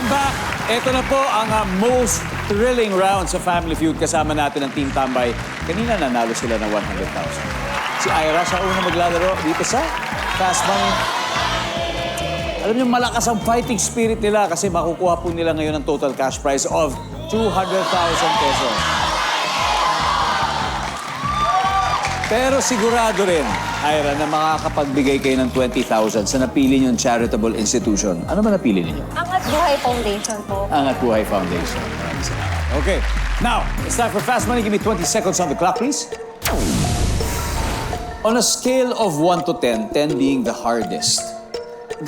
Welcome back. Ito na po ang most thrilling round sa Family Feud. Kasama natin ang Team Tambay. Kanina nanalo sila ng 100,000. Si Ira siya una maglalaro dito sa Fast Money. Alam niyo, malakas ang fighting spirit nila kasi makukuha po nila ngayon ang total cash prize of 200,000 pesos. Pero sigurado rin, Ira, na makakapagbigay kayo ng 20,000 sa napili niyong charitable institution. Ano ba napili ninyo? Angat Buhay Foundation po. Angat Buhay Foundation. Maraming salamat. Okay. Now, it's time for Fast Money. Give me 20 seconds on the clock, please. On a scale of 1 to 10, 10 being the hardest,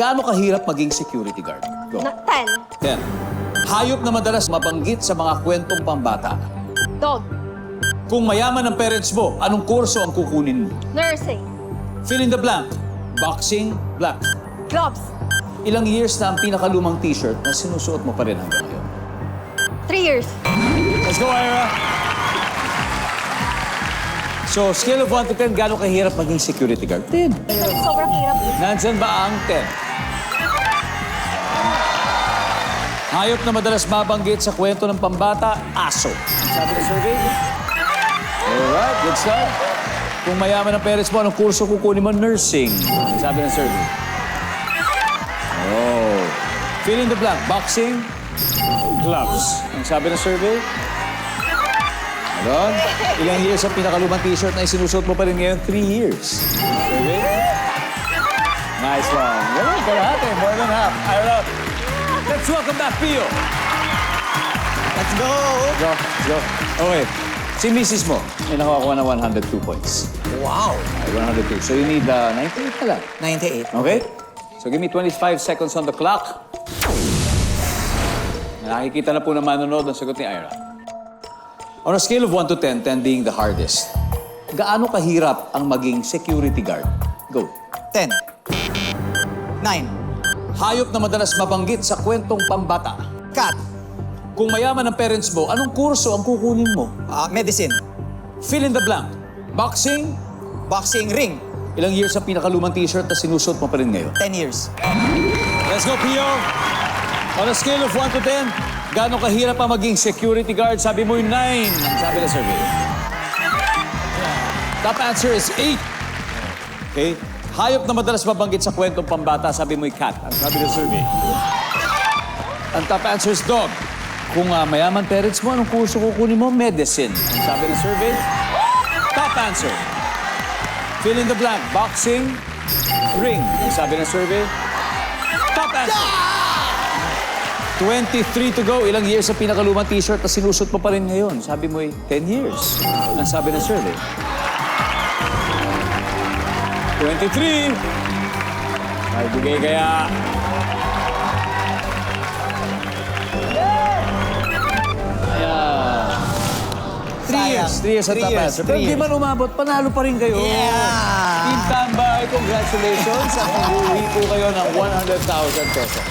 gaano kahirap maging security guard? Go. 10. 10. Hayop na madalas mabanggit sa mga kwentong pambata. Dog. Kung mayaman ang parents mo, anong kurso ang kukunin mo? Nursing. Fill in the blank. Boxing, blank. Gloves. Ilang years na ang pinakalumang t-shirt na sinusuot mo pa rin hanggang ngayon? 3 years. Let's go, Ira. So, scale of 1 to 10, gaano kahirap maging security guard? 10. Sobrang hirap. Nandyan ba ang 10? Hayop na madalas mabanggit sa kwento ng pambata, aso. Sabi ng survey? Alright, good start. Kung mayaman ang parents mo, anong kurso kukunin mo? Nursing. Sabi ng survey. Oh. Fill in the blank. Boxing, gloves. Ang sabi ng survey? Meron. Ilang years ang pinakalumang t-shirt na isinusuot mo pa rin ngayon? 3 years. Survey? Nice one. Ganun, kalahati. More than half. Ira. Let's welcome back, Pio. Let's go! Go, let's go. Okay. Si Mrs. mo, may nakakuha na 102 points. Wow! Okay, 102. So you need 98 na lang. 98. Okay? So give me 25 seconds on the clock. Nakikita na po na manonood ang sagot ni Ira. On a scale of 1 to 10, 10 being the hardest, gaano kahirap ang maging security guard? Go. 10. 9. Hayop na madalas mabanggit sa kwentong pambata. Cat. Kung mayaman ang parents mo, anong kurso ang kukunin mo? Medicine. Fill in the blank. Boxing, Boxing ring. ilang years sa pinakalumang t-shirt na sinusuot mo pa rin ngayon? 10 years. Let's go, Pio! On a scale of 1 to 10, gaano kahirap ang maging security guard? Sabi mo yung 9. Sabi na survey. Top answer is 8. Okay? Hayop na madalas mabanggit sa kwentong pambata, sabi mo yung cat. Ang sabi ng survey. Ang top answer is dog. Kung mayaman parents mo, anong kurso kukunin mo? Medicine. Ang sabi ng survey. Top answer. Fill in the blank. Boxing, ring. Ang sabi ng survey. Top answer. 23 to go. Ilang years sa pinakalumang t-shirt na sinusot mo pa rin ngayon? Sabi mo 10 years. Ang sabi ng survey. 23. Ay, bigay kaya. Ayan. 3 years. 3 years at top answer. Pero di man umabot, panalo pa rin kayo. Yeah! Team Tambay, congratulations. At mag-uwi po kayo ng 100,000 pesos.